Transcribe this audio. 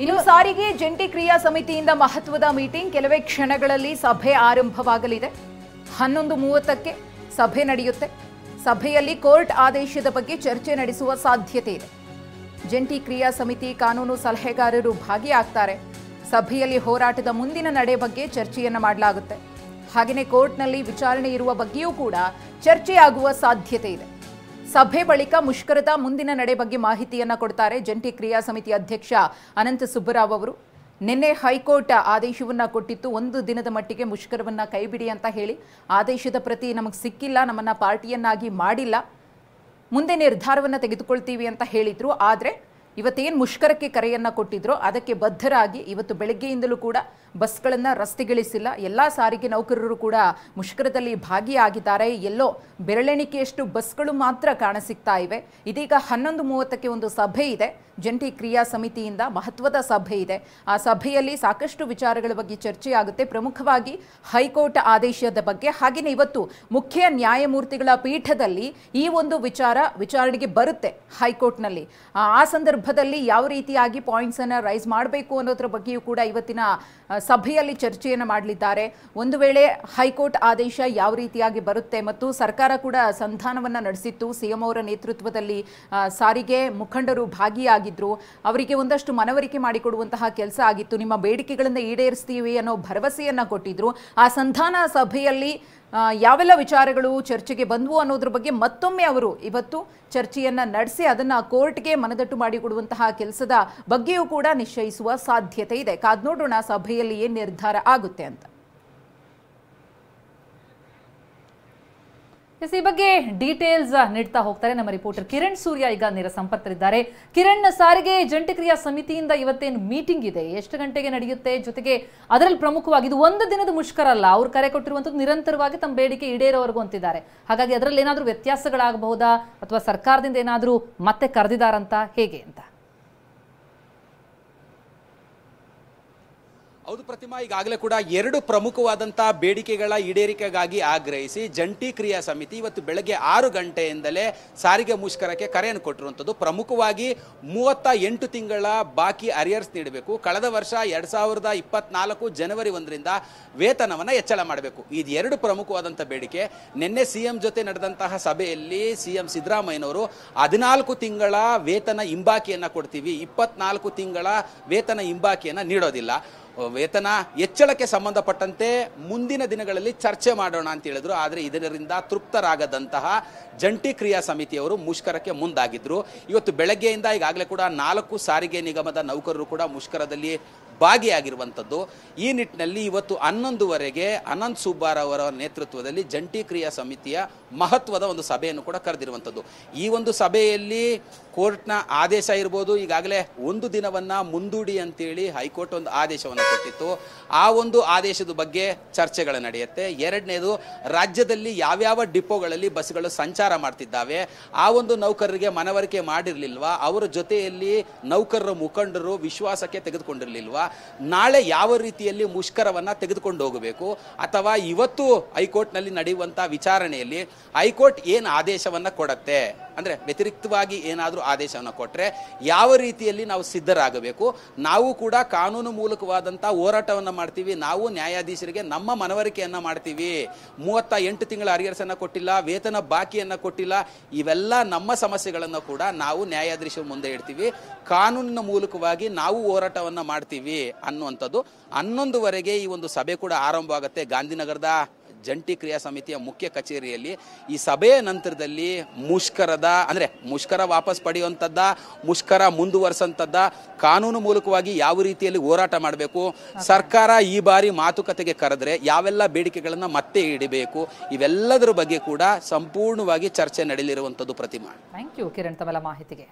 ಇನ್ನು ಸಾರಿಗೆ ಜಂಟಿ ಕ್ರಿಯಾ ಸಮಿತಿಯಿಂದ ಮಹತ್ವದ ಮೀಟಿಂಗ್, ಕೆಲವೇ ಕ್ಷಣಗಳಲ್ಲಿ ಸಭೆ ಆರಂಭವಾಗಲಿದೆ. 11:30ಕ್ಕೆ ಸಭೆ ನಡೆಯುತ್ತೆ. ಸಭೆಯಲ್ಲಿ ಕೋರ್ಟ್ ಆದೇಶದ ಬಗ್ಗೆ ಚರ್ಚೆ ನಡೆಸುವ ಸಾಧ್ಯತೆ ಇದೆ. ಜಂಟಿ ಕ್ರಿಯಾ ಸಮಿತಿ ಕಾನೂನು ಸಲಹೆಗಾರರು ಭಾಗಿಯಾಗ್ತಾರೆ. ಸಭೆಯಲ್ಲಿ ಹೋರಾಟದ ಮುಂದಿನ ನಡೆ ಬಗ್ಗೆ ಚರ್ಚೆಯನ್ನ ಮಾಡಲಾಗುತ್ತೆ. ಹಾಗೆಯೇ ಕೋರ್ಟ್ನಲ್ಲಿ ವಿಚಾರಣೆ ಇರುವ ಬಗ್ಗೆಯೂ ಕೂಡ ಚರ್ಚೆಯಾಗುವ ಸಾಧ್ಯತೆ ಇದೆ. ಸಭೆ ಬಳಿಕ ಮುಷ್ಕರದ ಮುಂದಿನ ನಡೆ ಬಗ್ಗೆ ಮಾಹಿತಿಯನ್ನ ಕೊಡ್ತಾರೆ ಜಂಟಿ ಕ್ರಿಯಾ ಸಮಿತಿ ಅಧ್ಯಕ್ಷ ಅನಂತ ಸುಬ್ಬರಾವ್ ಅವರು. ನಿನ್ನೆ ಹೈಕೋರ್ಟ್ ಆದೇಶವನ್ನ ಕೊಟ್ಟಿತ್ತು, 1 ದಿನದ ಮಟ್ಟಿಗೆ ಮುಷ್ಕರವನ್ನ ಕೈಬಿಡಿ ಅಂತ ಹೇಳಿ. ಆದೇಶದ ಪ್ರತಿ ನಮಗೆ ಸಿಕ್ಕಿಲ್ಲ, ನಮ್ಮನ್ನ ಪಾರ್ಟಿಯನ್ನಾಗಿ ಮಾಡಿಲ್ಲ, ಮುಂದೆ ನಿರ್ಧಾರವನ್ನ ತೆಗೆದುಕೊಳ್ತೀವಿ ಅಂತ ಹೇಳಿದ್ರು. ಆದರೆ ಇವತ್ತೇನು ಮುಷ್ಕರಕ್ಕೆ ಕರೆಯನ್ನ ಕೊಟ್ಟಿದ್ರು ಅದಕ್ಕೆ ಬದ್ಧರಾಗಿ ಇವತ್ತು ಬೆಳಗ್ಗೆಯಿಂದಲೂ ಕೂಡ ಬಸ್ಗಳನ್ನು ರಸ್ತೆಗಿಳಿಸಿಲ್ಲ. ಎಲ್ಲ ಸಾರಿಗೆ ನೌಕರರು ಕೂಡ ಮುಷ್ಕರದಲ್ಲಿ ಭಾಗಿಯಾಗಿದ್ದಾರೆ. ಎಲ್ಲೋ ಬೆರಳೆಣಿಕೆಯಷ್ಟು ಬಸ್ಗಳು ಮಾತ್ರ ಕಾಣಸಿಗ್ತಾ ಇವೆ. ಇದೀಗ 11:30ಕ್ಕೆ ಒಂದು ಸಭೆ ಇದೆ. ಜಂಟಿ ಕ್ರಿಯಾ ಸಮಿತಿಯಿಂದ ಮಹತ್ವದ ಸಭೆ ಇದೆ. ಆ ಸಭೆಯಲ್ಲಿ ಸಾಕಷ್ಟು ವಿಚಾರಗಳ ಬಗ್ಗೆ ಚರ್ಚೆಯಾಗುತ್ತೆ. ಪ್ರಮುಖವಾಗಿ ಹೈಕೋರ್ಟ್ ಆದೇಶದ ಬಗ್ಗೆ, ಹಾಗೆಯೇ ಇವತ್ತು ಮುಖ್ಯ ನ್ಯಾಯಮೂರ್ತಿಗಳ ಪೀಠದಲ್ಲಿ ಈ ಒಂದು ವಿಚಾರಣೆಗೆ ಬರುತ್ತೆ ಹೈಕೋರ್ಟ್ನಲ್ಲಿ. ಆ ಸಂದರ್ಭದಲ್ಲಿ ಯಾವ ರೀತಿಯಾಗಿ ಪಾಯಿಂಟ್ಸ್ ಅನ್ನು ರೈಸ್ ಮಾಡಬೇಕು ಅನ್ನೋದ್ರ ಬಗ್ಗೆಯೂ ಕೂಡ ಇವತ್ತಿನ ಸಭೆಯಲ್ಲಿ ಚರ್ಚೆಯನ್ನು ಮಾಡಲಿದ್ದಾರೆ. ಒಂದು ವೇಳೆ ಹೈಕೋರ್ಟ್ ಆದೇಶ ಯಾವ ರೀತಿಯಾಗಿ ಬರುತ್ತೆ ಮತ್ತು ಸರ್ಕಾರ ಕೂಡ ಸಂಧಾನವನ್ನು ನಡೆಸಿತ್ತು. ಸಿಎಂ ಅವರ ನೇತೃತ್ವದಲ್ಲಿ ಸಾರಿಗೆ ಮುಖಂಡರು ಭಾಗಿಯಾಗಿದ್ರು. ಅವರಿಗೆ ಒಂದಷ್ಟು ಮನವರಿಕೆ ಮಾಡಿಕೊಡುವಂತಹ ಕೆಲಸ ಆಗಿತ್ತು. ನಿಮ್ಮ ಬೇಡಿಕೆಗಳನ್ನು ಈಡೇರಿಸ್ತೀವಿ ಅನ್ನೋ ಭರವಸೆಯನ್ನ ಕೊಟ್ಟಿದ್ರು. ಆ ಸಂಧಾನ ಸಭೆಯಲ್ಲಿ ಯಾವೆಲ್ಲ ವಿಚಾರಗಳು ಚರ್ಚೆಗೆ ಬಂದವು ಅನ್ನೋದ್ರ ಬಗ್ಗೆ ಮತ್ತೊಮ್ಮೆ ಅವರು ಇವತ್ತು ಚರ್ಚೆಯನ್ನ ನಡೆಸಿ ಅದನ್ನ ಕೋರ್ಟ್ಗೆ ಮನದಟ್ಟು ಮಾಡಿಕೊಡುವಂತಹ ಕೆಲಸದ ಬಗ್ಗೆಯೂ ಕೂಡ ನಿಶ್ಚಯಿಸುವ ಸಾಧ್ಯತೆ ಇದೆ. ಕಾದ್ ನೋಡೋಣ ಸಭೆಯಲ್ಲಿ ಏನ್ ನಿರ್ಧಾರ ಆಗುತ್ತೆ ಅಂತ. ಈ ಬಗ್ಗೆ ಡೀಟೇಲ್ಸ್ ನೀಡ್ತಾ ಹೋಗ್ತಾರೆ ನಮ್ಮ ರಿಪೋರ್ಟರ್ ಕಿರಣ್ ಸೂರ್ಯ. ಈಗ ನೇರ ಸಂಪರ್ಕದಲ್ಲಿದ್ದಾರೆ. ಕಿರಣ್, ಸಾರಿಗೆ ಜಂಟಿ ಕ್ರಿಯಾ ಸಮಿತಿಯಿಂದ ಇವತ್ತೇನು ಮೀಟಿಂಗ್ ಇದೆ, ಎಷ್ಟು ಗಂಟೆಗೆ ನಡೆಯುತ್ತೆ? ಜೊತೆಗೆ ಅದರಲ್ಲಿ ಪ್ರಮುಖವಾಗಿ ಇದು 1 ದಿನದ ಮುಷ್ಕರ ಅಲ್ಲ, ಅವ್ರು ಕರೆ ಕೊಟ್ಟಿರುವಂತದ್ದು ನಿರಂತರವಾಗಿ ತಮ್ಮ ಬೇಡಿಕೆ ಈಡೇರೋವರೆಗೂ ಅಂತಿದ್ದಾರೆ. ಹಾಗಾಗಿ ಅದರಲ್ಲಿ ಏನಾದರೂ ವ್ಯತ್ಯಾಸಗಳಾಗಬಹುದಾ ಅಥವಾ ಸರ್ಕಾರದಿಂದ ಏನಾದರೂ ಮತ್ತೆ ಕರೆದಿದ್ದಾರಂತ, ಹೇಗೆ ಅಂತ? ಹೌದು ಪ್ರತಿಮಾ, ಈಗಾಗಲೇ ಕೂಡ 2 ಪ್ರಮುಖವಾದಂತಹ ಬೇಡಿಕೆಗಳ ಈಡೇರಿಕೆಗಾಗಿ ಆಗ್ರಹಿಸಿ ಜಂಟಿ ಕ್ರಿಯಾ ಸಮಿತಿ ಇವತ್ತು ಬೆಳಗ್ಗೆ 6 ಗಂಟೆಯಿಂದಲೇ ಸಾರಿಗೆ ಮುಷ್ಕರಕ್ಕೆ ಕರೆಯನ್ನು ಕೊಟ್ಟಿರುವಂಥದ್ದು. ಪ್ರಮುಖವಾಗಿ 38 ತಿಂಗಳ ಬಾಕಿ ಅರಿಯರ್ಸ್ ನೀಡಬೇಕು. ಕಳೆದ ವರ್ಷ 2024 ಜನವರಿ 1ರಿಂದ ವೇತನವನ್ನು ಹೆಚ್ಚಳ ಮಾಡಬೇಕು. ಇದು 2 ಪ್ರಮುಖವಾದಂಥ ಬೇಡಿಕೆ. ನಿನ್ನೆ ಸಿಎಂ ಜೊತೆ ನಡೆದಂತಹ ಸಭೆಯಲ್ಲಿ ಸಿಎಂ ಸಿದ್ದರಾಮಯ್ಯನವರು 14 ತಿಂಗಳ ವೇತನ ಹಿಂಬಾಕಿಯನ್ನು ಕೊಡ್ತೀವಿ, 24 ತಿಂಗಳ ವೇತನ ಹಿಂಬಾಕಿಯನ್ನು ನೀಡೋದಿಲ್ಲ, ವೇತನ ಹೆಚ್ಚಳಕ್ಕೆ ಸಂಬಂಧಪಟ್ಟಂತೆ ಮುಂದಿನ ದಿನಗಳಲ್ಲಿ ಚರ್ಚೆ ಮಾಡೋಣ ಅಂತ ಹೇಳಿದ್ರು. ಆದರೆ ಇದರಿಂದ ತೃಪ್ತರಾಗದಂತಹ ಜಂಟಿ ಕ್ರಿಯಾ ಸಮಿತಿಯವರು ಮುಷ್ಕರಕ್ಕೆ ಮುಂದಾಗಿದ್ರು. ಇವತ್ತು ಬೆಳಗ್ಗೆಯಿಂದ ಈಗಾಗಲೇ ಕೂಡ 4 ಸಾರಿಗೆ ನಿಗಮದ ನೌಕರರು ಕೂಡ ಮುಷ್ಕರದಲ್ಲಿ ಭಾಗಿಯಾಗಿರುವಂಥದ್ದು. ಈ ನಿಟ್ಟಿನಲ್ಲಿ ಇವತ್ತು 11ವರೆಗೆ ಅನಂತ್ ಸುಬ್ಬಾರಾವ್ ಅವರ ನೇತೃತ್ವದಲ್ಲಿ ಜಂಟಿ ಕ್ರಿಯಾ ಸಮಿತಿಯ ಮಹತ್ವದ ಒಂದು ಸಭೆಯನ್ನು ಕೂಡ ಕರೆದಿರುವಂಥದ್ದು. ಈ ಒಂದು ಸಭೆಯಲ್ಲಿ ಕೋರ್ಟ್ನ ಆದೇಶ ಇರ್ಬೋದು, ಈಗಾಗಲೇ 1 ದಿನವನ್ನು ಮುಂದೂಡಿ ಅಂತೇಳಿ ಹೈಕೋರ್ಟ್ ಒಂದು ಆದೇಶವನ್ನು ಕೊಟ್ಟಿತ್ತು. ಆ ಒಂದು ಆದೇಶದ ಬಗ್ಗೆ ಚರ್ಚೆಗಳು ನಡೆಯುತ್ತೆ. ಎರಡನೇದು, ರಾಜ್ಯದಲ್ಲಿ ಯಾವ್ಯಾವ ಡಿಪೋಗಳಲ್ಲಿ ಬಸ್ಗಳು ಸಂಚಾರ ಮಾಡ್ತಿದ್ದಾವೆ, ಆ ಒಂದು ನೌಕರರಿಗೆ ಮನವರಿಕೆ ಮಾಡಿರಲಿಲ್ವಾ, ಅವರ ಜೊತೆಯಲ್ಲಿ ನೌಕರರ ಮುಖಂಡರು ವಿಶ್ವಾಸಕ್ಕೆ ತೆಗೆದುಕೊಂಡಿರಲಿಲ್ವಾ, ನಾಳೆ ಯಾವ ರೀತಿಯಲ್ಲಿ ಮುಷ್ಕರವನ್ನು ತೆಗೆದುಕೊಂಡು ಹೋಗಬೇಕು, ಅಥವಾ ಇವತ್ತು ಹೈಕೋರ್ಟ್ನಲ್ಲಿ ನಡೆಯುವಂಥ ವಿಚಾರಣೆಯಲ್ಲಿ ಹೈಕೋರ್ಟ್ ಏನು ಆದೇಶವನ್ನು ಕೊಡುತ್ತೆ, ಅಂದರೆ ವ್ಯತಿರಿಕ್ತವಾಗಿ ಏನಾದರೂ ಆದೇಶವನ್ನು ಕೊಟ್ಟರೆ ಯಾವ ರೀತಿಯಲ್ಲಿ ನಾವು ಸಿದ್ಧರಾಗಬೇಕು. ನಾವು ಕೂಡ ಕಾನೂನು ಮೂಲಕವಾದಂಥ ಹೋರಾಟವನ್ನು ಮಾಡ್ತೀವಿ, ನಾವು ನ್ಯಾಯಾಧೀಶರಿಗೆ ನಮ್ಮ ಮನವರಿಕೆಯನ್ನು ಮಾಡ್ತೀವಿ. 38 ತಿಂಗಳ ಅರಿಯರ್ಸನ್ನು ಕೊಟ್ಟಿಲ್ಲ, ವೇತನ ಬಾಕಿಯನ್ನು ಕೊಟ್ಟಿಲ್ಲ, ಇವೆಲ್ಲ ನಮ್ಮ ಸಮಸ್ಯೆಗಳನ್ನು ಕೂಡ ನಾವು ನ್ಯಾಯಾಧೀಶರ ಮುಂದೆ ಇಡ್ತೀವಿ, ಕಾನೂನಿನ ಮೂಲಕವಾಗಿ ನಾವು ಹೋರಾಟವನ್ನು ಮಾಡ್ತೀವಿ ಅನ್ನುವಂಥದ್ದು. 11ವರೆಗೆ ಈ ಒಂದು ಸಭೆ ಕೂಡ ಆರಂಭವಾಗುತ್ತೆ ಗಾಂಧಿನಗರದ ಜಂಟಿ ಕ್ರಿಯಾ ಸಮಿತಿಯ ಮುಖ್ಯ ಕಚೇರಿಯಲ್ಲಿ. ಈ ಸಭೆಯ ನಂತರದಲ್ಲಿ ಮುಷ್ಕರ ವಾಪಸ್ ಪಡೆಯುವಂಥದ್ದ, ಮುಷ್ಕರ ಮುಂದುವರಿಸಂಥದ್ದ, ಕಾನೂನು ಮೂಲಕವಾಗಿ ಯಾವ ರೀತಿಯಲ್ಲಿ ಹೋರಾಟ ಮಾಡಬೇಕು, ಸರ್ಕಾರ ಈ ಬಾರಿ ಮಾತುಕತೆಗೆ ಕರೆದ್ರೆ ಯಾವೆಲ್ಲ ಬೇಡಿಕೆಗಳನ್ನು ಮತ್ತೆ ಇಡಬೇಕು, ಇವೆಲ್ಲದರ ಬಗ್ಗೆ ಕೂಡ ಸಂಪೂರ್ಣವಾಗಿ ಚರ್ಚೆ ನಡೆಯಲಿರುವಂಥದ್ದು. ಪ್ರತಿಮಾ, ಥ್ಯಾಂಕ್ ಯು ಕಿರಣ್ ತಮ್ಮೆಲ್ಲ ಮಾಹಿತಿಗೆ.